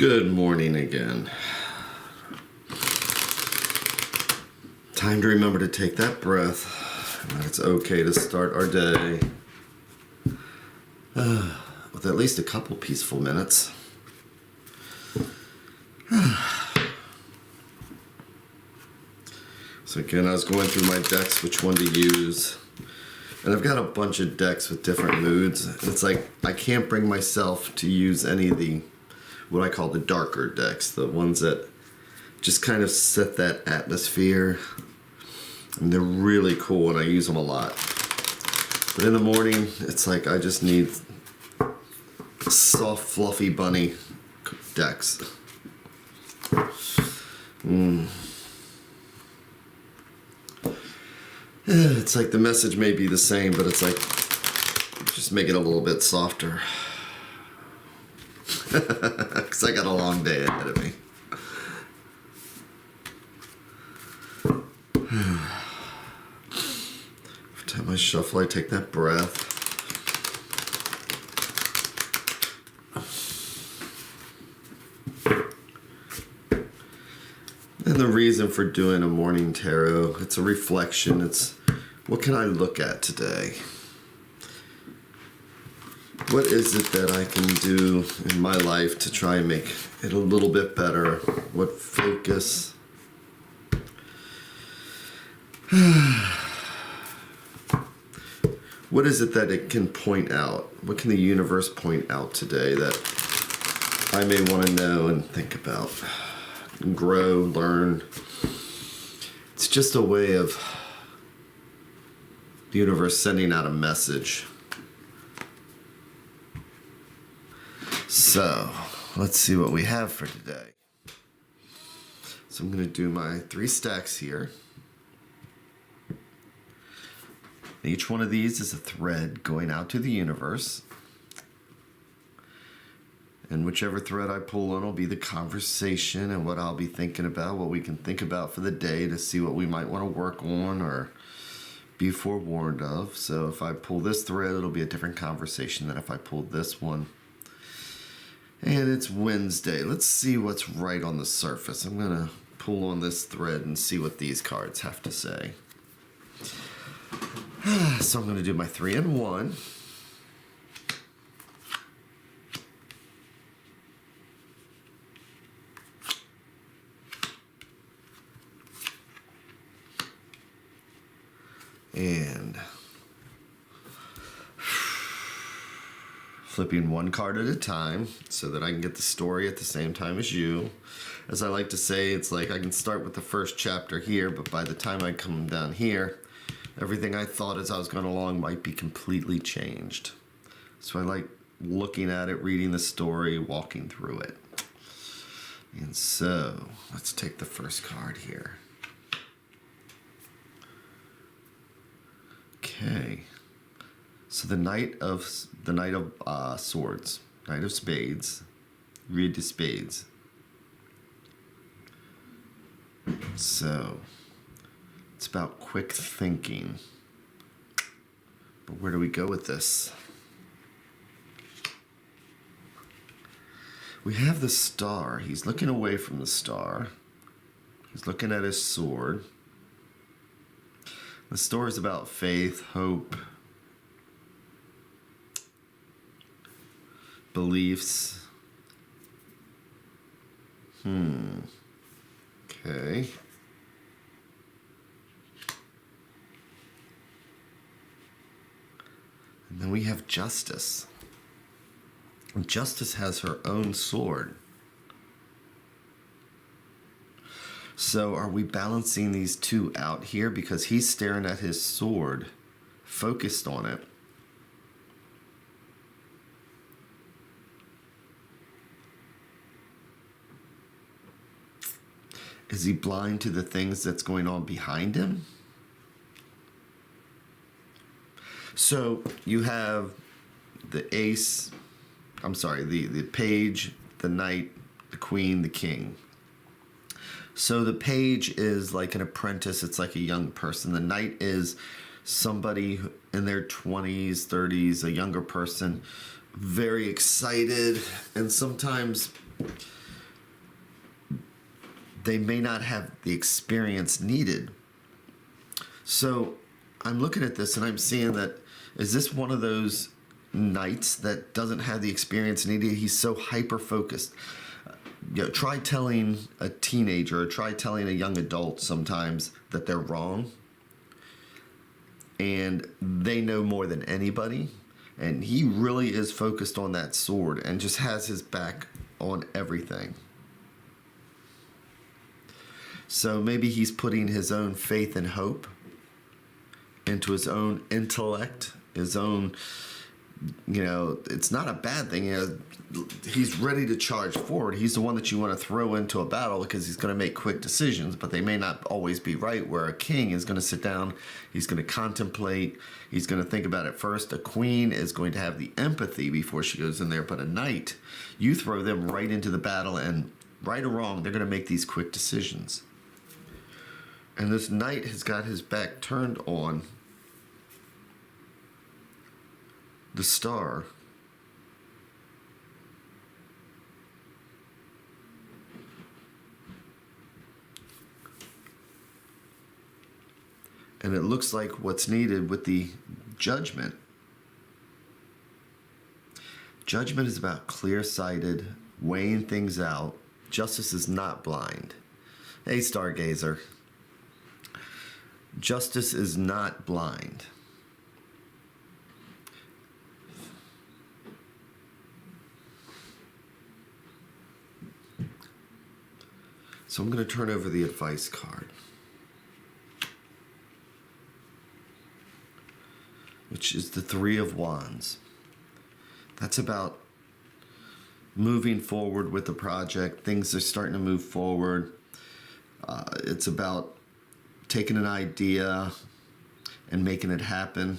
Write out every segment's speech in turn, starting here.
Good morning again. Time to remember to take that breath. And it's okay to start our day with at least a couple peaceful minutes. So again, I was going through my decks, which one to use. And I've got a bunch of decks with different moods. It's like I can't bring myself to use any of the, what I call the darker decks. The ones that just kind of set that atmosphere. And they're really cool and I use them a lot. But in the morning, it's like I just need soft, fluffy bunny decks. It's like the message may be the same, but it's like, just make it a little bit softer. Because I got a long day ahead of me. Every time I shuffle, I take that breath. And the reason for doing a morning tarot, it's a reflection. It's what can I look at today? What is it that I can do in my life to try and make it a little bit better? What focus? What is it that it can point out? What can the universe point out today that I may want to know and think about? Grow, learn. It's just a way of the universe sending out a message. So, let's see what we have for today. So I'm going to do my 3 stacks here. Each one of these is a thread going out to the universe. And whichever thread I pull on will be the conversation and what I'll be thinking about, what we can think about for the day to see what we might want to work on or be forewarned of. So if I pull this thread, it'll be a different conversation than if I pulled this one. And it's Wednesday. Let's see what's right on the surface. I'm going to pull on this thread and see what these cards have to say. So I'm going to do my 3 and 1. And flipping one card at a time so that I can get the story at the same time as you. As I like to say, it's like I can start with the first chapter here, but by the time I come down here, everything I thought as I was going along might be completely changed. So I like looking at it, reading the story, walking through it. And so, let's take the first card here. Okay. So the Knight of Swords, Knight of Spades, read to Spades. So it's about quick thinking. But where do we go with this? We have the star. He's looking away from the star. He's looking at his sword. The story is about faith, hope, beliefs. Okay. And then we have Justice. And Justice has her own sword. So are we balancing these two out here? Because he's staring at his sword, focused on it. Is he blind to the things that's going on behind him? So you have the ace, the page, the knight, the queen, the king. So the page is like an apprentice. It's like a young person. The knight is somebody in their 20s, 30s, a younger person, very excited. And sometimes they may not have the experience needed. So I'm looking at this and I'm seeing that, is this one of those knights that doesn't have the experience needed? He's so hyper-focused. Try telling a teenager or try telling a young adult sometimes that they're wrong. And they know more than anybody. And he really is focused on that sword and just has his back on everything. So maybe he's putting his own faith and hope into his own intellect, his own, it's not a bad thing. He's ready to charge forward. He's the one that you want to throw into a battle because he's going to make quick decisions, but they may not always be right. Where a king is going to sit down, he's going to contemplate, he's going to think about it first. A queen is going to have the empathy before she goes in there, but a knight, you throw them right into the battle, and right or wrong, they're going to make these quick decisions. And this knight has got his back turned on the star. And it looks like what's needed with the judgment. Judgment is about clear-sighted, weighing things out. Justice is not blind. Hey, Stargazer. Justice is not blind. So I'm going to turn over the advice card, which is the Three of Wands. That's about moving forward with the project. Things are starting to move forward. It's about taking an idea and making it happen.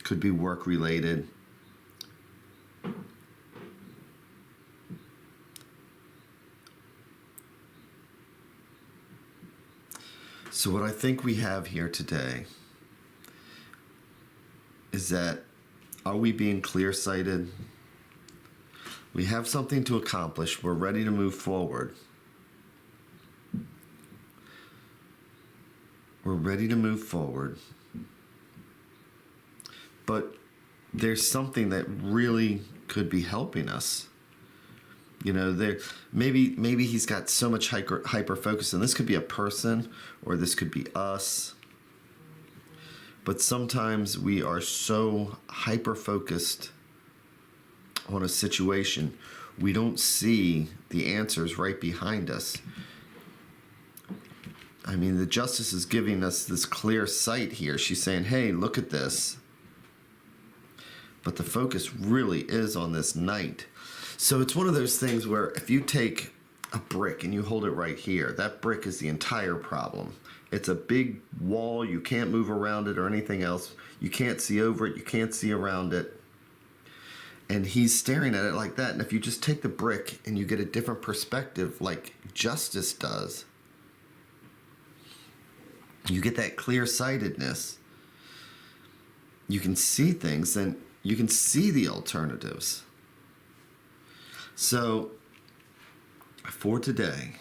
Could be work related. So what I think we have here today is that, are we being clear-sighted? We have something to accomplish. We're ready to move forward. We're ready to move forward. But there's something that really could be helping us. Maybe he's got so much hyper focus, and this could be a person or this could be us. But sometimes we are so hyper focused on a situation, we don't see the answers right behind us. I mean, the Justice is giving us this clear sight here. She's saying, hey, look at this. But the focus really is on this knight. So it's one of those things where if you take a brick and you hold it right here, that brick is the entire problem. It's a big wall. You can't move around it or anything else. You can't see over it. You can't see around it. And he's staring at it like that. And if you just take the brick and you get a different perspective like Justice does, you get that clear-sightedness. You can see things and you can see the alternatives. So, for today,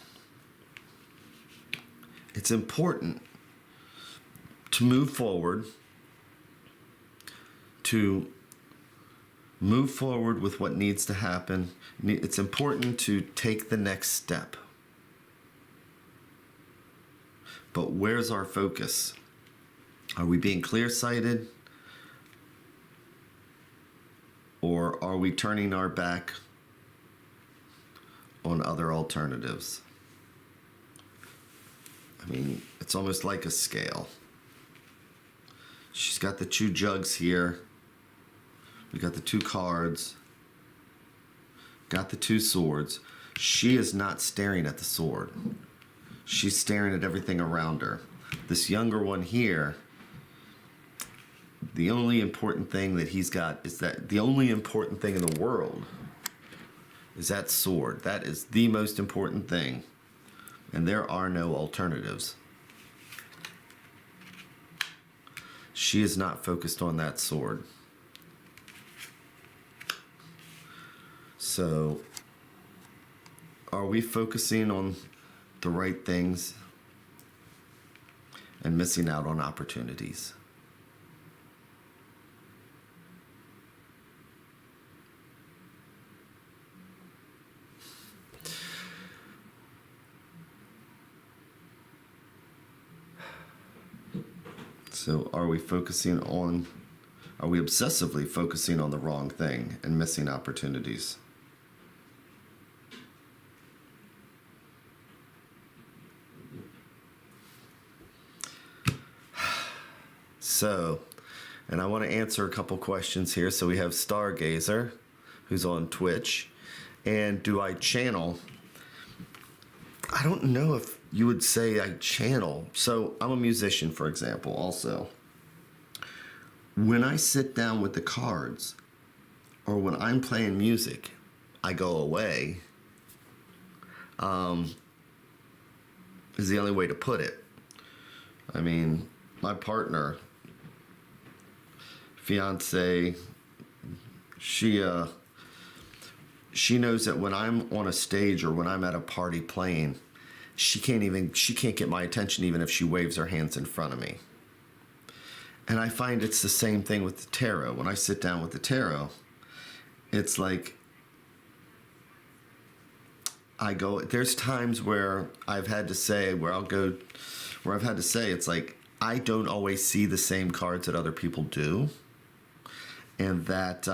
it's important to move forward, with what needs to happen. It's important to take the next step. But where's our focus? Are we being clear-sighted? Or are we turning our back on other alternatives? I mean, it's almost like a scale. She's got the two jugs here. We got the two cards. Got the two swords. She is not staring at the sword. She's staring at everything around her. This younger one here, the only important thing that he's got is that the only important thing in the world is that sword. That is the most important thing. And there are no alternatives. She is not focused on that sword. So, are we focusing on the right things and missing out on opportunities. So are we obsessively focusing on the wrong thing and missing opportunities? So, and I want to answer a couple questions here. So we have Stargazer, who's on Twitch. And do I channel? I don't know if you would say I channel. So I'm a musician, for example, also. When I sit down with the cards, or when I'm playing music, I go away, is the only way to put it. I mean, my partner, fiance, she knows that when I'm on a stage or when I'm at a party playing, she can't get my attention even if she waves her hands in front of me. And I find it's the same thing with the tarot. When I sit down with the tarot, it's like there's times where I've had to say, it's like, I don't always see the same cards that other people do. And that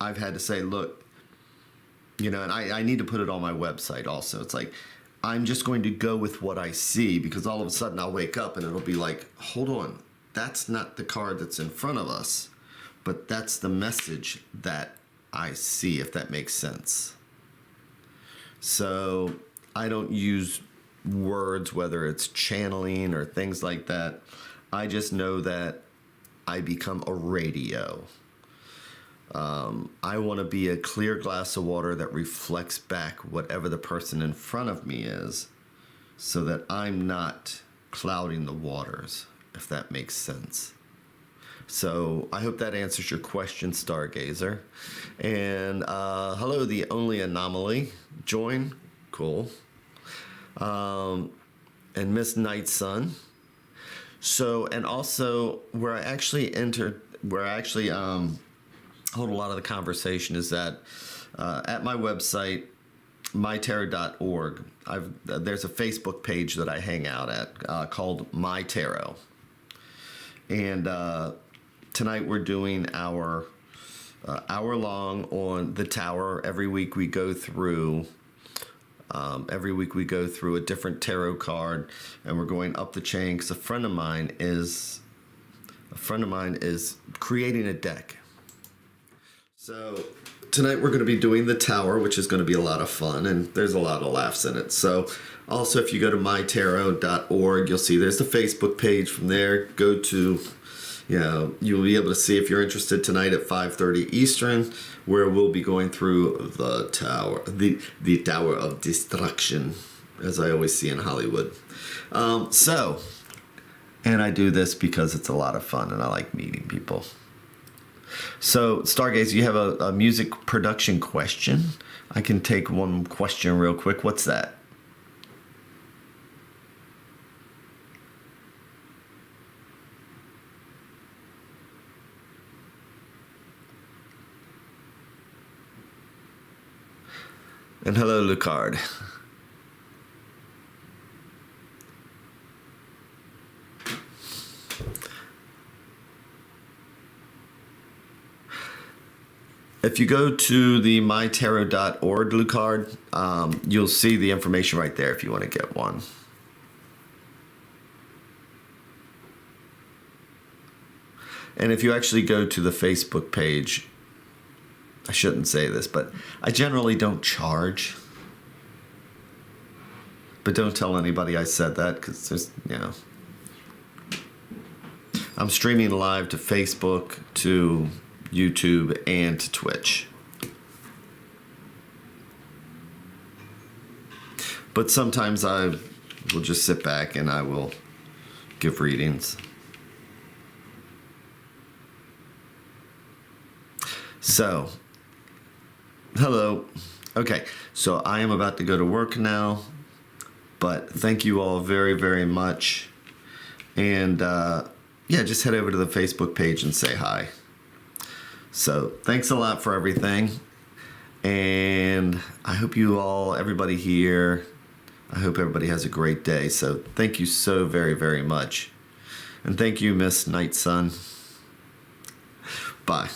I've had to say, look, and I need to put it on my website also. It's like, I'm just going to go with what I see, because all of a sudden I'll wake up and it'll be like, hold on, that's not the card that's in front of us, but that's the message that I see, if that makes sense. So I don't use words, whether it's channeling or things like that. I just know that I become a radio. I want to be a clear glass of water that reflects back whatever the person in front of me is, so that I'm not clouding the waters, if that makes sense. So I hope that answers your question, Stargazer. And hello, the only anomaly. Join. Cool. And Miss Night Sun. So, and also where I actually hold a lot of the conversation is that at my website, MyTarot.org, there's a Facebook page that I hang out at called MyTarot. And tonight we're doing our hour-long on the Tower. Every week we go through a different tarot card, and we're going up the chain, because a friend of mine is creating a deck. So tonight we're going to be doing the Tower, which is going to be a lot of fun, and there's a lot of laughs in it. So also, if you go to MyTarot.org, you'll see there's the Facebook page. From there, go to, you'll be able to see if you're interested tonight at 5:30 Eastern, where we'll be going through the Tower, the Tower of Destruction, as I always see in Hollywood. And I do this because it's a lot of fun and I like meeting people. So, Stargaze, you have a music production question? I can take one question real quick. What's that? And hello, Lucard. If you go to the MyTarot.org, Lucard, you'll see the information right there if you want to get one. And if you actually go to the Facebook page, I shouldn't say this, but I generally don't charge. But don't tell anybody I said that, because there's, I'm streaming live to Facebook, to YouTube, and to Twitch. But sometimes I will just sit back and I will give readings. So, hello. Okay, so I am about to go to work now, but thank you all very, very much. And yeah, just head over to the Facebook page and say hi. So thanks a lot for everything. And I hope everybody here, I hope everybody has a great day. So thank you so very, very much. And thank you, Miss Night Sun. Bye.